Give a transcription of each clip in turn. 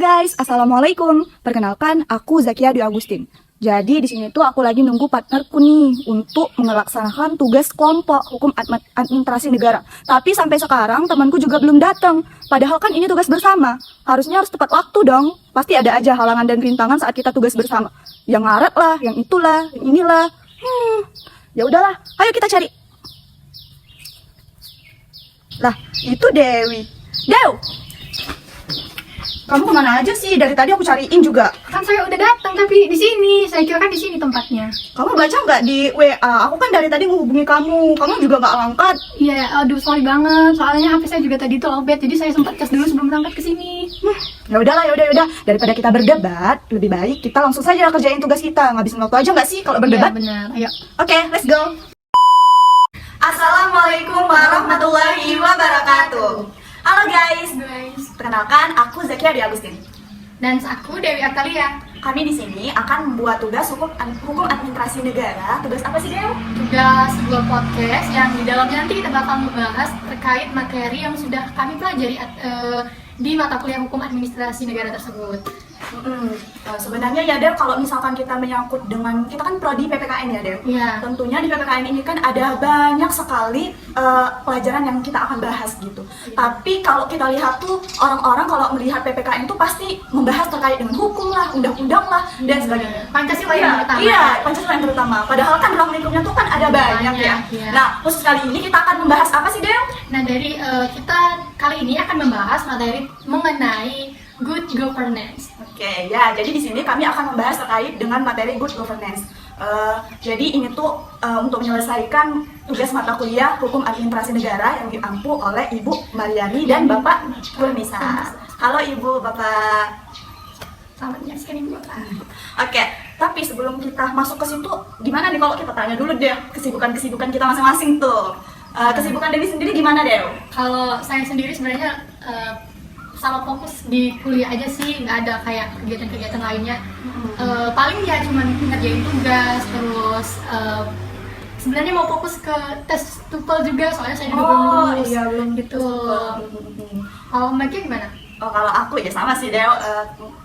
guys, assalamualaikum. Perkenalkan, aku Zakia Dwi Agustin. Jadi di sini tuh aku lagi nunggu partnerku nih untuk melaksanakan tugas kelompok hukum administrasi negara. Tapi sampai sekarang temanku juga belum datang. Padahal kan ini tugas bersama. Harusnya harus tepat waktu dong. Pasti ada aja halangan dan rintangan saat kita tugas bersama. Yang ngaret lah, yang itulah, yang inilah. Ya udahlah, ayo kita cari. Lah, itu Dewi. Dew! Kamu kemana aja sih? Dari tadi aku cariin juga. Kan saya udah datang tapi di sini. Saya kira kan di sini tempatnya. Kamu baca nggak di WA? Aku kan dari tadi menghubungi kamu. Kamu juga nggak angkat. Iya, aduh sorry banget. Soalnya HP saya juga tadi tuh lowbat. Jadi saya sempat cas dulu sebelum berangkat ke sini. Ya udahlah, ya udah. Daripada kita berdebat, lebih baik kita langsung saja kerjain tugas kita. Ngabisin waktu aja nggak sih kalau berdebat? Iya benar. Ayo. Oke, let's go. Assalamualaikum warahmatullahi wabarakatuh. Halo guys, perkenalkan aku Zakia Dwi Agustin. Dan aku Dewi Artalia. Kami di sini akan membuat tugas hukum administrasi negara. Tugas apa sih, Dew? Tugas sebuah podcast yang di dalamnya nanti kita bakal membahas terkait materi yang sudah kami pelajari di mata kuliah hukum administrasi negara tersebut. Sebenarnya ya Dew, kalau misalkan kita menyangkut dengan, kita kan prodi PPKN ya Dew. Iya. Tentunya di PPKN ini kan ada banyak sekali pelajaran yang kita akan bahas gitu. Tapi kalau kita lihat tuh, orang-orang kalau melihat PPKN tuh pasti membahas terkait dengan hukum lah, undang-undang lah, dan sebagainya. Pancasila yang terutama. Iya, Pancasila yang terutama. Padahal kan ruang lingkupnya tuh kan ada banyak ya. Iya. Nah, khusus kali ini kita akan membahas apa sih Dew? Nah, dari kita kali ini akan membahas materi mengenai good governance. Oke, ya. Jadi di sini kami akan membahas terkait dengan materi good governance. Jadi ini tuh untuk menyelesaikan tugas mata kuliah hukum administrasi negara yang diampu oleh Ibu Mariani dan Bapak Purnisa. Halo Ibu, Bapak. Selamat menyaksikan Ibu Bapak. Oke, tapi sebelum kita masuk ke situ, gimana nih kalau kita tanya dulu deh kesibukan kita masing-masing tuh. Kesibukan Dewi sendiri gimana Dew? Kalau saya sendiri sebenarnya sama fokus di kuliah aja sih, nggak ada kayak kegiatan-kegiatan lainnya. Paling ya cuma ngerjain tugas, terus sebenarnya mau fokus ke tes TOEFL juga, soalnya saya juga belum lulus. Iya, belum gitu. Kalau Mbak Kia gimana? Oh, kalau aku ya sama sih Dew,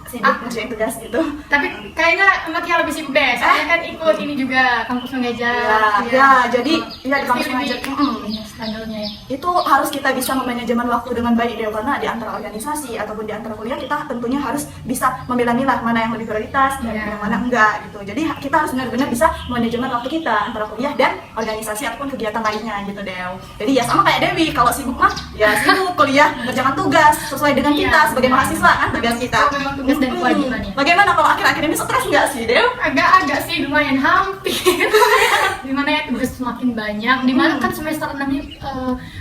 sibuk ngerjain tugas gitu. Tapi kayaknya Mbak Kia lebih sibuk deh, soalnya kan ikut ini juga kampus mengajar. Ya, jadi ya di kampus mengajar. Standarnya ya. Itu harus kita bisa memanajemen waktu dengan baik Dew, karena di antara organisasi ataupun di antara kuliah kita tentunya harus bisa memilah-milah mana yang lebih prioritas dan yang mana enggak gitu. Jadi kita harus benar-benar bisa manajemen waktu kita antara kuliah dan organisasi ataupun kegiatan lainnya gitu Dew. Jadi ya sama kayak Dewi, kalau sibuk mah ya sibuk kuliah, mengerjakan tugas sesuai dengan kita sebagai mahasiswa kan tugas kita. Memang tugas dan kewajibannya. Bagaimana kalau akhir-akhir ini stres nggak sih Dew? Agak sih, lumayan hampir. Dimana ya tugas semakin banyak, dimana kan semester 6 ini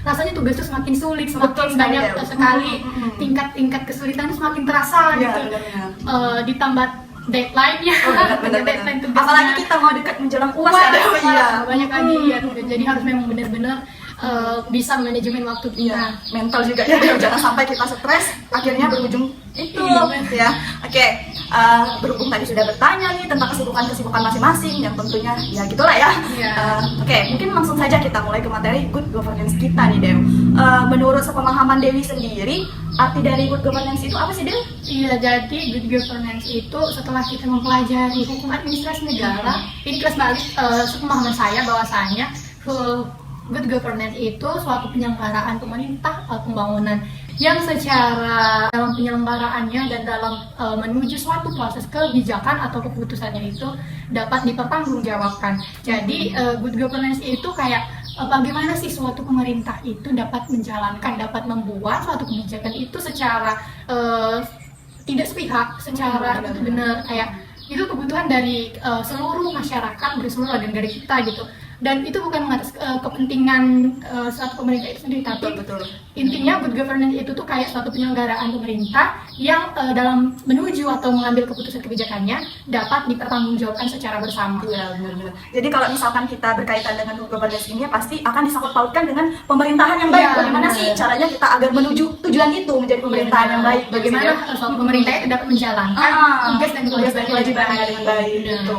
rasanya tugas itu semakin sulit, semakin banyak sekali tingkat kesulitan itu semakin terasa gitu. Ditambah deadline-nya, deadline tugasnya. Apalagi kita mau dekat menjelang UAS ya Dew. Banyak lagi ya, jadi harus memang benar-benar bisa manajemen waktu kita. Mental juga ya Dew, jangan sampai kita stres akhirnya berujung itu ya. Oke, berhubung tadi sudah bertanya nih tentang kesibukan masing-masing yang tentunya ya gitulah ya. Oke, mungkin langsung saja kita mulai ke materi good governance kita nih Dew. Menurut sepemahaman Dewi sendiri, arti dari good governance itu apa sih Dew? Iya, jadi good governance itu setelah kita mempelajari hukum administrasi negara, ini kelas balik sepemahaman saya bahwasanya good governance itu suatu penyelenggaraan pemerintah pembangunan yang secara dalam penyelenggaraannya dan dalam menuju suatu proses kebijakan atau keputusannya itu dapat dipertanggungjawabkan. Jadi good governance itu kayak bagaimana sih suatu pemerintah itu dapat menjalankan, dapat membuat suatu kebijakan itu secara tidak sepihak, secara benar kayak itu kebutuhan dari seluruh masyarakat, dari seluruh warga negara kita gitu. Dan itu bukan mengatas kepentingan suatu pemerintah itu sendiri, tapi intinya good governance itu tuh kayak suatu penyelenggaraan pemerintah yang dalam menuju atau mengambil keputusan kebijakannya dapat dipertanggungjawabkan secara bersama. Iya, benar-benar. Jadi kalau misalkan kita berkaitan dengan good governance ini pasti akan disangkut pautkan dengan pemerintahan yang baik. Bagaimana sih caranya kita agar menuju tujuan itu menjadi pemerintahan yang baik? Bagaimana suatu pemerintah itu dapat menjalankan tugas dan kewajibannya dengan baik gitu.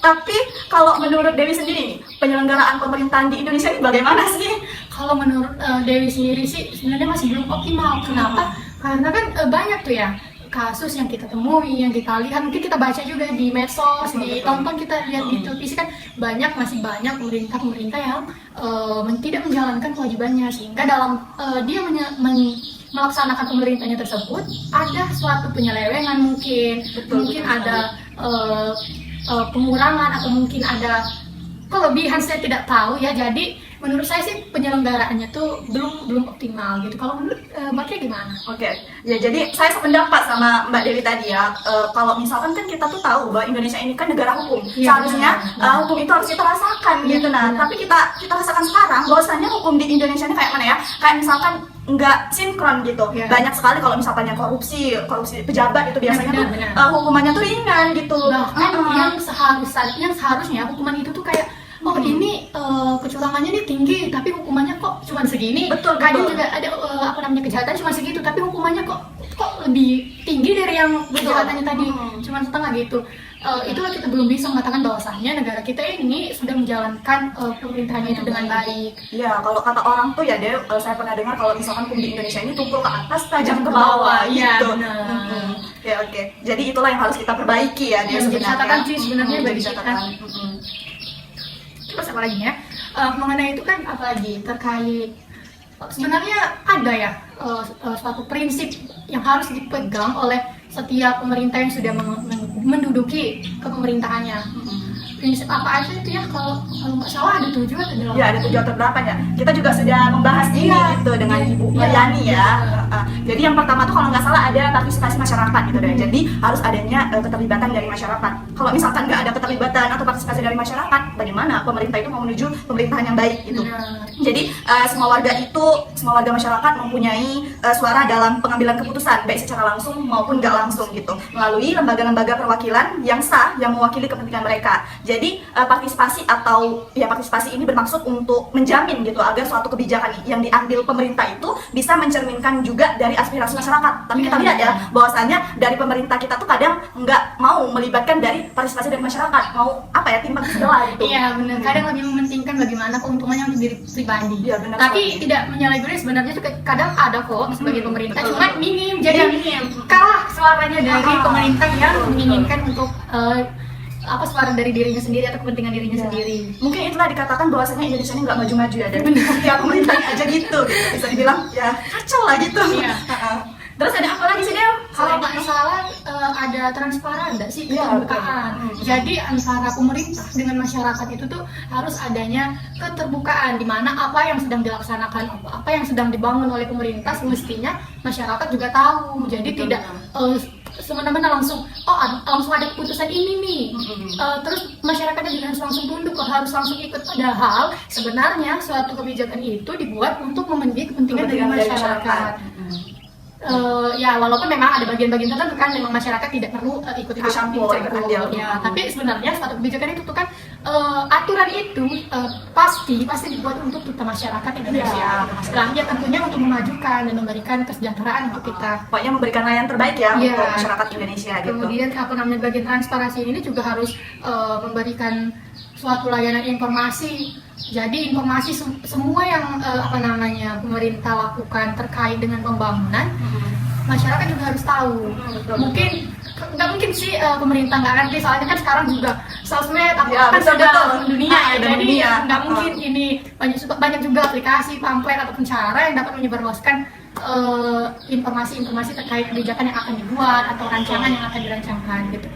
Tapi kalau menurut Dewi sendiri nih, penyelenggaraan pemerintahan di Indonesia ini bagaimana sih? Kalau menurut Dewi sendiri sih sebenarnya masih belum optimal. Kenapa? Karena kan banyak tuh ya kasus yang kita temui, yang kita lihat, mungkin kita baca juga di medsos, ditonton, kita lihat di televisi kan masih banyak pemerintah yang tidak menjalankan kewajibannya, sehingga dalam dia melaksanakan pemerintahnya tersebut ada suatu penyelewengan, mungkin ada pengurangan atau mungkin ada kelebihan, saya tidak tahu ya. Jadi menurut saya sih penyelenggaraannya tuh belum optimal gitu. Kalau menurut Mbak Kia gimana? Oke, ya jadi saya sependapat sama Mbak Dewi tadi ya. Kalau misalkan kan kita tuh tahu bahwa Indonesia ini kan negara hukum. Iya, Seharusnya hukum itu harus kita rasakan gitu. Nah, tapi kita rasakan sekarang bahwasanya hukum di Indonesia ini kayak mana ya? Kayak misalkan nggak sinkron gitu. Iya. Banyak sekali kalau misalkan yang korupsi pejabat itu biasanya tuh Benar. hukumannya tuh ringan gitu. Bahkan yang seharusnya hukuman itu tuh kayak ini kecurangannya nih tinggi tapi hukumannya kok cuma segini. Betul. Kadang juga ada kejahatan cuma segitu tapi hukumannya kok lebih tinggi dari yang kejahatannya tadi, cuma setengah gitu. Itulah kita belum bisa mengatakan bahwasannya negara kita ini sudah menjalankan pemerintahannya itu dengan baik. Ya, kalau kata orang tuh ya Dew, saya pernah dengar kalau misalkan hukum di Indonesia ini tumpul ke atas, tajam ke bawah Iya, gitu. benar. Oke. Jadi itulah yang harus kita perbaiki ya Dew Yang jadi sebenarnya. catatan sih sebenarnya bagi Jadi kita. catatan. Terus apa lagi ya? Mengenai itu kan apalagi terkait sebenarnya ada ya suatu prinsip yang harus dipegang oleh setiap pemerintah yang sudah menduduki kepemerintahannya. Prinsip apa aja itu ya? Kalau nggak salah ada 7 atau 8. Ya, ada 7 atau 8 ya. Kita juga sudah membahas ini gitu dengan Ibu Yani ya. Jadi yang pertama tuh kalau nggak salah ada partisipasi masyarakat gitu deh. Jadi harus adanya keterlibatan dari masyarakat. Kalau misalkan nggak ada keterlibatan atau partisipasi dari masyarakat, bagaimana pemerintah itu mau menuju pemerintahan yang baik gitu. Jadi semua warga masyarakat mempunyai suara dalam pengambilan keputusan baik secara langsung maupun nggak langsung gitu melalui lembaga-lembaga perwakilan yang sah yang mewakili kepentingan mereka. Jadi partisipasi ini bermaksud untuk menjamin gitu agar suatu kebijakan yang diambil pemerintah itu bisa mencerminkan juga dari aspirasi masyarakat. Tapi kita lihat ya bahwasanya dari pemerintah kita tuh kadang nggak mau melibatkan dari partisipasi dari masyarakat, mau timbang sebelah gitu. Iya benar. Kadang lebih mementingkan bagaimana keuntungannya untuk diri pribadi. Iya, benar Tapi sekali. tidak menyalahgunakan sebenarnya juga kadang ada kok sebagai pemerintah, betul. cuma minim. Jadi minim. kalah suaranya dari pemerintah yang menginginkan untuk suara dari dirinya sendiri atau kepentingan dirinya sendiri. Mungkin itulah dikatakan bahwasanya Indonesia ini nggak maju-maju ya, dan ya pemerintahnya aja gitu. Bisa dibilang ya kacau lah gitu. Iya. Terus ada apa lagi sih Del? Kalau nggak salah ada transparan nggak sih, Iya, keterbukaan. Jadi antara pemerintah dengan masyarakat itu tuh harus adanya keterbukaan, di mana apa yang sedang dilaksanakan, apa yang sedang dibangun oleh pemerintah semestinya masyarakat juga tahu. Jadi tidak semena-mena langsung ada keputusan ini nih. Terus masyarakatnya juga harus langsung tunduk, harus langsung ikut. Padahal sebenarnya suatu kebijakan itu dibuat untuk memenuhi kepentingan dari masyarakat. Ya walaupun memang ada bagian-bagian tertentu kan memang masyarakat tidak perlu ikut campur, andil. ya, tapi sebenarnya suatu kebijakan itu tuh kan aturan itu pasti dibuat untuk kita masyarakat Indonesia. Setelahnya tentunya untuk memajukan dan memberikan kesejahteraan untuk kita. Pokoknya memberikan layanan terbaik ya Iya. untuk masyarakat Indonesia gitu. Kemudian bagian transparansi ini juga harus memberikan suatu layanan informasi. Jadi informasi semua yang pemerintah lakukan terkait dengan pembangunan, masyarakat juga harus tahu. Nggak mungkin sih pemerintah nggak ngerti, soalnya kan sekarang juga sosmed kan sudah mendunia ya. Jadi nggak mungkin ini banyak juga aplikasi, pamflet ataupun cara yang dapat menyebarluaskan informasi-informasi terkait kebijakan yang akan dibuat atau rancangan yang akan dirancangkan gitu.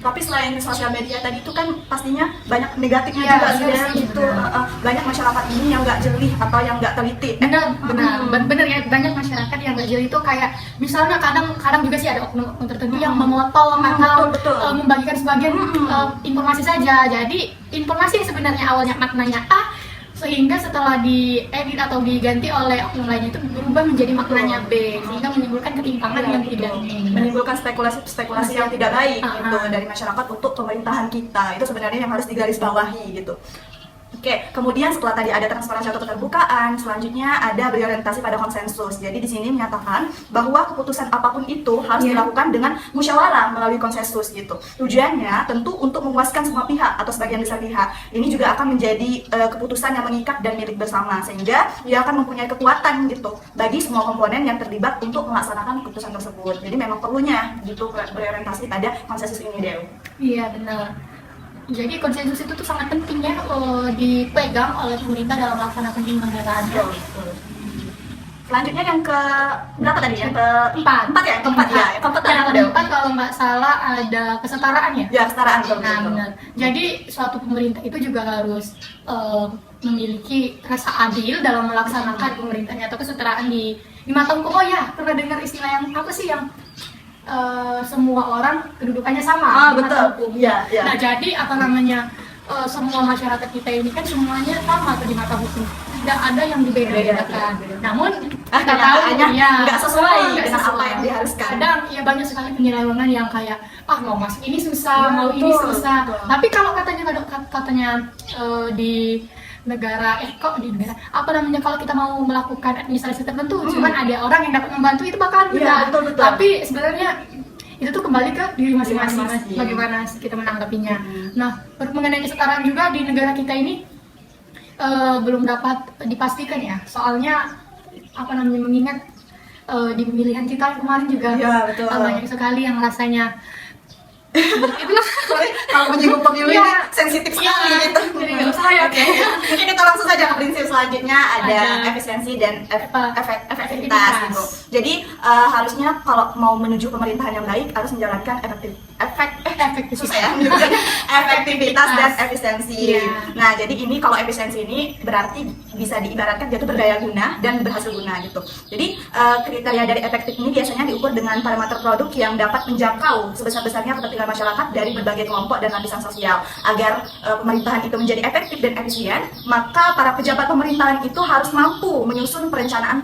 Tapi selain sosial media tadi itu kan pastinya banyak negatifnya Iya, juga sih benar Del, sih, gitu. benar. Banyak masyarakat ini yang nggak jeli atau yang nggak teliti. Bener ya, banyak masyarakat yang nggak jeli itu kayak misalnya kadang juga sih ada oknum tertentu yang memotong atau betul. membagikan sebagian informasi saja. Jadi informasi yang sebenarnya awalnya maknanya A, sehingga setelah diedit atau diganti oleh oknum lainnya itu berubah menjadi maknanya B, sehingga menimbulkan ketimpangan yang tidak Menimbulkan spekulasi yang tidak baik gitu dari masyarakat untuk pemerintahan kita. Itu sebenarnya yang harus digarisbawahi gitu. Oke, kemudian setelah tadi ada transparansi atau keterbukaan, selanjutnya ada berorientasi pada konsensus. Jadi di sini menyatakan bahwa keputusan apapun itu harus dilakukan dengan musyawarah melalui konsensus gitu. Tujuannya tentu untuk memuaskan semua pihak atau sebagian besar pihak. Ini juga akan menjadi keputusan yang mengikat dan milik bersama, sehingga dia akan mempunyai kekuatan gitu bagi semua komponen yang terlibat untuk melaksanakan keputusan tersebut. Jadi memang perlunya gitu berorientasi pada konsensus ini, Dew. Iya benar. Jadi konsensus itu tuh sangat penting ya dipegang oleh pemerintah dalam melaksanakan penyelenggaraan. Selanjutnya yang ke berapa tadi? Yang Empat. Empat ya? Keempat ya. Keempat tadi Yang apa, Dew? keempat kalau nggak salah ada kesetaraan ya. Ya, kesetaraan betul. Nah benar. Jadi suatu pemerintah itu juga harus memiliki rasa adil dalam melaksanakan pemerintahnya atau kesetaraan di mata hukum. Oh ya, pernah dengar istilah yang apa sih yang semua orang kedudukannya sama di mata betul. hukum. Iya, iya. Nah jadi apa namanya semua masyarakat kita ini kan semuanya sama tuh di mata hukum, tidak ada yang dibeda-bedakan. Namun kita tahu ya nggak sesuai dengan apa yang diharuskan. Kadang ya banyak sekali penyelewengan yang kayak mau masuk ini susah, mau ini susah. Betul. Tapi kalau katanya di negara apa namanya kalau kita mau melakukan administrasi tertentu cuman ada orang yang dapat membantu itu bakalan mudah. Betul. Tapi sebenarnya itu tuh kembali ke diri masing-masing Masing-masing. bagaimana kita menanggapinya. Nah mengenai kesetaraan juga di negara kita ini belum dapat dipastikan ya, soalnya apa namanya mengingat di pemilihan kita kemarin juga Iya, betul. banyak sekali yang rasanya itulah Kalau menyinggung pemilu ini Iya. sensitif sekali gitu. Jadi nggak usah ya. Oke. Mungkin kita langsung saja ke prinsip selanjutnya, ada Ada efisiensi dan efektivitas efektivitas. gitu. Jadi harusnya kalau mau menuju pemerintahan yang baik harus menjalankan efektivitas dan efisiensi. Iya. Nah, jadi ini kalau efisiensi ini berarti bisa diibaratkan dia itu berdaya guna dan berhasil guna gitu. Jadi kriteria dari efektif ini biasanya diukur dengan parameter produk yang dapat menjangkau sebesar-besarnya kepentingan masyarakat dari berbagai kelompok dan lapisan sosial. Agar pemerintahan itu menjadi efektif dan efisien, maka para pejabat pemerintahan itu harus mampu menyusun perencanaan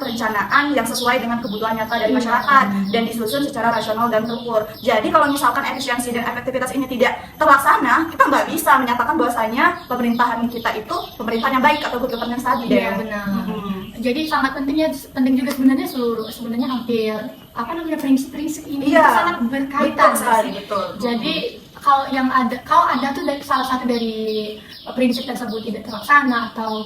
yang sesuai dengan kebutuhan nyata dari masyarakat dan disusun secara rasional dan terukur. Jadi kalau misalkan efisiensi dan efektivitas ini tidak terlaksana, kita nggak bisa menyatakan bahwasanya pemerintahan kita itu pemerintahan yang baik atau good governance tadi. Iya benar. Jadi sangat penting juga sebenarnya hampir apa namanya prinsip-prinsip ini Iya, itu sangat berkaitan. betul sekali, betul. Jadi kalau ada tuh dari salah satu dari prinsip tersebut tidak terlaksana atau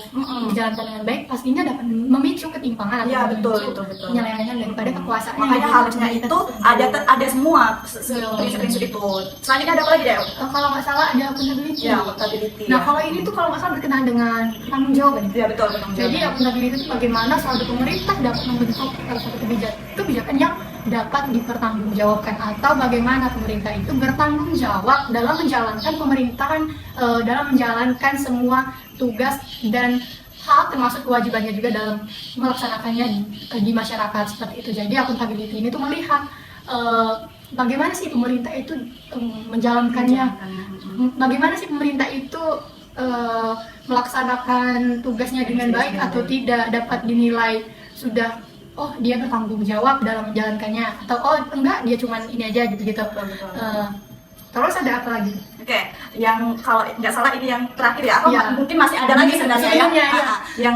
dijalankan dengan baik, pastinya dapat memicu ketimpangan atau Iya, betul, memicu betul. penyelewengan daripada kekuasaan. Makanya yang harusnya dimiliki itu ada semua prinsip-prinsip itu. Selanjutnya ada apa lagi, Del? kalau nggak salah ada accountability. Ya, accountability. Nah kalau ini tuh kalau nggak salah berkenaan dengan tanggung jawab ya. Iya, betul. Jadi accountability itu bagaimana suatu pemerintah dapat membentuk suatu kebijakan yang dapat dipertanggungjawabkan atau bagaimana pemerintah itu bertanggung jawab dalam menjalankan pemerintahan, dalam menjalankan semua tugas dan hak termasuk kewajibannya juga dalam melaksanakannya di masyarakat seperti itu. Jadi accountability ini tuh melihat bagaimana sih pemerintah itu menjalankannya, bagaimana sih pemerintah itu melaksanakan tugasnya dengan baik atau tidak, dapat dinilai sudah dia bertanggung jawab dalam menjalankannya atau enggak dia cuman ini aja gitu-gitu. Terus ada apa lagi? Oke, yang kalau nggak salah ini yang terakhir ya, Iya. mungkin masih ada lagi sebenarnya ya. Sebelumnya, ya.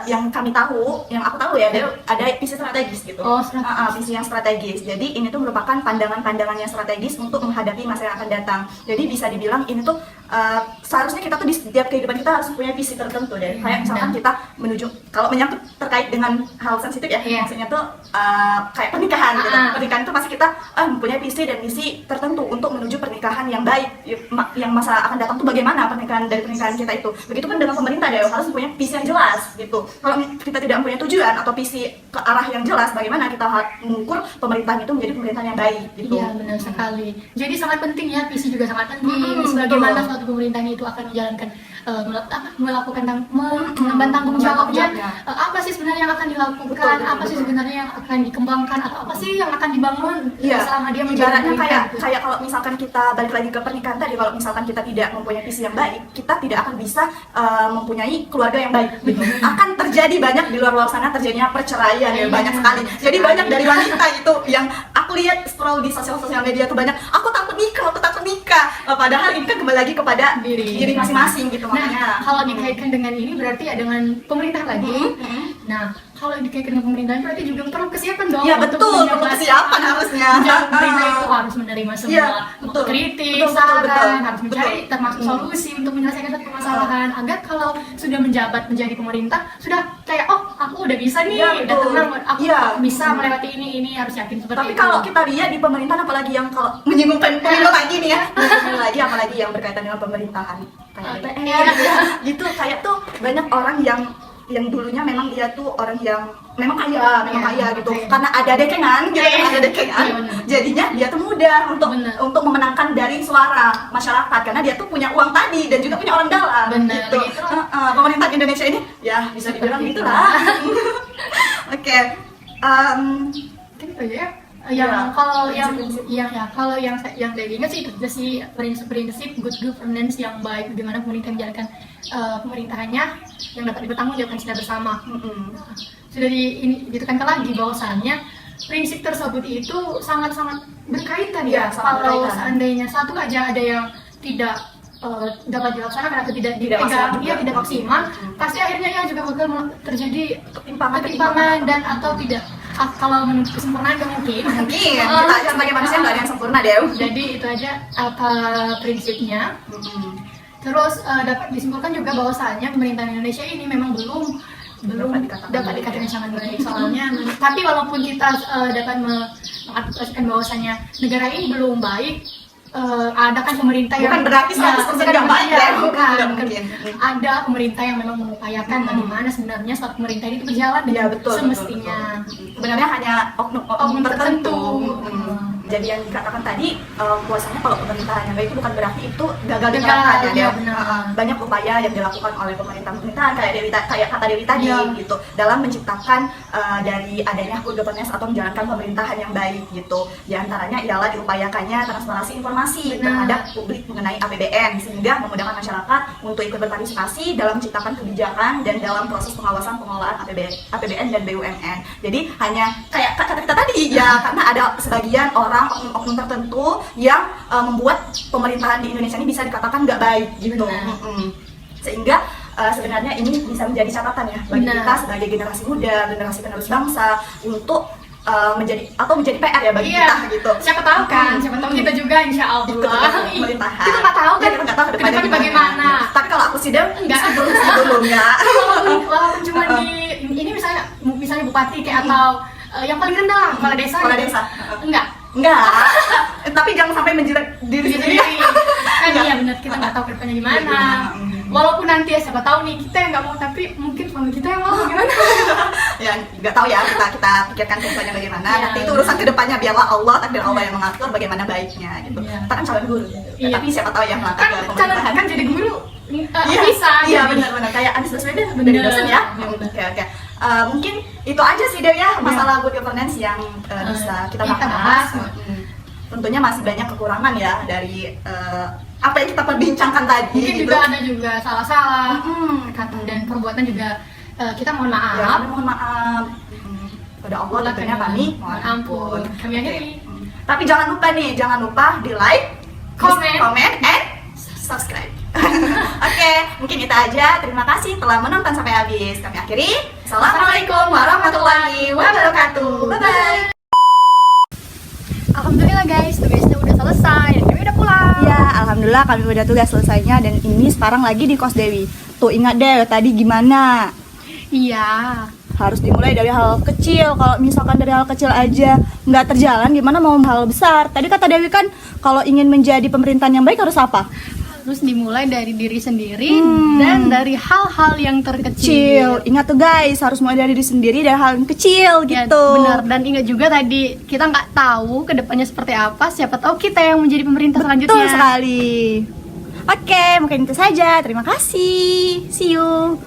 Yang kami tahu, yang aku tahu ya, ada visi strategis gitu. Strategis. Visi yang strategis. Jadi ini tuh merupakan pandangan-pandangan yang strategis untuk menghadapi masa yang akan datang. Jadi bisa dibilang ini tuh seharusnya kita tuh di setiap kehidupan kita harus punya visi tertentu deh. Kayak misalkan kita menuju, kalau menyangkut terkait dengan hal sensitif ya, maksudnya tuh kayak pernikahan gitu. Pernikahan itu pasti kita mempunyai visi dan misi tertentu untuk menuju pernikahan yang baik. Yang masa akan datang tuh bagaimana pernikahan kita itu. Begitu kan dengan pemerintah deh, harus mempunyai visi yang jelas gitu. Kalau kita tidak mempunyai tujuan atau visi ke arah yang jelas, bagaimana kita mengukur pemerintahan itu menjadi pemerintahan yang baik gitu. Iya benar sekali. Jadi sangat penting ya, visi juga sangat penting. Bagaimana suatu pemerintahan itu akan menjalankan melakukan mengemban tanggung jawabnya. Apa sih sebenarnya yang akan dilakukan? Apa sih sebenarnya yang akan dikembangkan atau apa sih yang akan dibangun selama dia menjadi ibaratnya kayak kalau misalkan kita balik lagi ke pernikahan tadi, kalau misalkan kita tidak mempunyai visi yang baik, kita tidak akan bisa mempunyai keluarga yang baik gitu. Akan terjadi banyak di luar sana terjadinya perceraian ya, banyak sekali. Jadi banyak dari wanita itu yang aku aku lihat scroll di sosial media tuh banyak, aku takut nikah. Padahal ini kan kembali lagi kepada diri masing-masing gitu. Nah, makanya. kalau dikaitkan dengan ini berarti ya dengan pemerintah lagi. Nah, kalau dikaitkan dengan pemerintahan berarti juga perlu kesiapan dong. Iya untuk betul, perlu menjabat- kesiapan harusnya. Pemerintah itu harus menerima semua Iya, betul. kritik, Betul, saran, betul. harus mencari termasuk solusi untuk menyelesaikan satu permasalahan agar kalau sudah menjabat menjadi pemerintah sudah kayak aku udah bisa nih, Iya, udah betul. tenang, aku Iya. bisa melewati ini harus yakin seperti Tapi itu. kalau kita lihat di pemerintahan, apalagi yang kalau menyinggung pemilu lagi nih ya, pemilu lagi apalagi yang berkaitan dengan pemerintahan kayak DPR gitu, kayak tuh banyak orang yang dulunya memang dia tuh orang yang memang kaya gitu, kaya. karena ada dekengan gitu, Iya. ada dekengan, Iya, benar. jadinya dia tuh mudah Benar. untuk memenangkan dari suara masyarakat karena dia tuh punya uang tadi dan juga punya orang dalam. Benar, gitu. gitu. Pemerintah Indonesia ini ya bisa dibilang Seperti gitulah. Oke. Mungkin itu aja ya. Yang Ya, kalau yang prinsip-prinsip. kalau yang saya ingat sih itu aja sih prinsip-prinsip good governance yang baik, bagaimana pemerintah menjalankan pemerintahannya yang dapat dipertanggungjawabkan secara bersama. Sudah ditekankan lagi bahwasannya prinsip tersebut itu sangat-sangat berkaitan Iya, ya. sangat Kalau berkaitan. seandainya satu aja ada yang tidak dapat dilaksanakan atau tidak Tidak maksimal dipegang, juga. ya tidak maksimal, pasti akhirnya ya juga bakal terjadi Ketimpangan. dan atau tidak. Kalau menuntut kesempurnaan ya mungkin. Mungkin kita aja sebagai manusia nggak ada yang sempurna deh. Jadi itu aja apa prinsipnya. Terus dapat disimpulkan juga bahwasanya pemerintahan Indonesia ini memang belum dapat dikatakan sangat baik. Soalnya tapi walaupun kita dapat mengartikulasikan bahwasanya negara ini belum baik, ada kan pemerintah yang Bukan berarti 100% nggak baik ya. bukan. Nggak mungkin. Ada pemerintah yang memang mengupayakan bagaimana sebenarnya suatu pemerintah ini berjalan Iya dengan betul. semestinya. Sebenarnya hanya oknum Oknum tertentu. tertentu. Jadi yang dikatakan tadi bahwasanya kalau pemerintahan yang baik itu bukan berarti itu gagal Gagal, dijalankan ya. iya, Dia. benar. Banyak upaya yang dilakukan oleh pemerintahan kayak kata Dewi tadi Iya. gitu dalam menciptakan dari adanya good governance atau menjalankan pemerintahan yang baik gitu. Di antaranya ialah diupayakannya transparansi informasi Benar. terhadap publik mengenai APBN sehingga memudahkan masyarakat untuk ikut berpartisipasi dalam menciptakan kebijakan dan dalam proses pengawasan pengelolaan APBN dan BUMN. Jadi hanya kayak kata kita tadi ya, karena ada sebagian orang oknum tertentu yang membuat pemerintahan di Indonesia ini bisa dikatakan nggak baik gitu. Benar. Sehingga sebenarnya ini bisa menjadi catatan ya bagi Benar. kita sebagai generasi muda, generasi penerus bangsa untuk menjadi PR ya bagi kita gitu. Siapa tahu kan, siapa tahu kita juga insya Allah Ikut dalam pemerintahan. kita nggak tahu kan, Ya, kita nggak tahu ke depannya kedepannya bagaimana. Tapi kalau aku sih Dem, Enggak. sebelum ya. Walaupun cuma di ini misalnya bupati kayak atau yang paling rendah kepala desa. Kepala gitu. desa. Enggak Tapi jangan sampai menjilat diri sendiri. kan Enggak. iya benar, kita nggak tahu kedepannya gimana. Walaupun nanti ya siapa tahu nih kita yang nggak mau, tapi mungkin suami kita yang mau gimana. Ya nggak tahu ya, kita pikirkan ke depannya bagaimana. Iya. Nanti itu urusan ke depannya biarlah Allah, takdir Allah yang mengatur bagaimana baiknya gitu. Iya. Kita kan calon guru. Iya. Tapi siapa tahu yang melangkah Kan ke calon pemerintahan. kan jadi guru Iya, bisa. iya jadi. benar-benar kayak Anies Baswedan Benar, dari dosen ya. benar. Oke. Mungkin itu aja sih Dew ya masalah good governance yang bisa kita bahas. Tentunya masih banyak kekurangan ya dari apa yang kita perbincangkan tadi. Mungkin gitu. juga ada juga salah-salah Kata dan perbuatan juga kita mohon maaf. Ya, kami mohon maaf. Pada Allah tentunya kami mohon ampun. Kami akhiri. Tapi jangan lupa di like, comment, and subscribe. Oke, mungkin itu aja. Terima kasih telah menonton sampai habis. Kami akhiri. Assalamualaikum warahmatullahi wabarakatuh. Bye bye. Alhamdulillah guys, tugasnya udah selesai dan kami udah pulang. Ya, alhamdulillah kami udah tugas selesainya dan ini sekarang lagi di kos Dewi. Tuh ingat deh tadi gimana? Iya. Harus dimulai dari hal kecil. Kalau misalkan dari hal kecil aja nggak terjalan, gimana mau hal besar? Tadi kata Dewi kan kalau ingin menjadi pemerintahan yang baik harus apa? Harus dimulai dari diri sendiri dan dari hal-hal yang terkecil. Kecil. Ingat tuh guys, harus mulai dari diri sendiri dari hal yang kecil Ya, gitu. benar, dan ingat juga tadi kita nggak tahu kedepannya seperti apa. Siapa tahu kita yang menjadi pemerintah selanjutnya. Betul sekali. Oke, mungkin itu saja. Terima kasih. See you.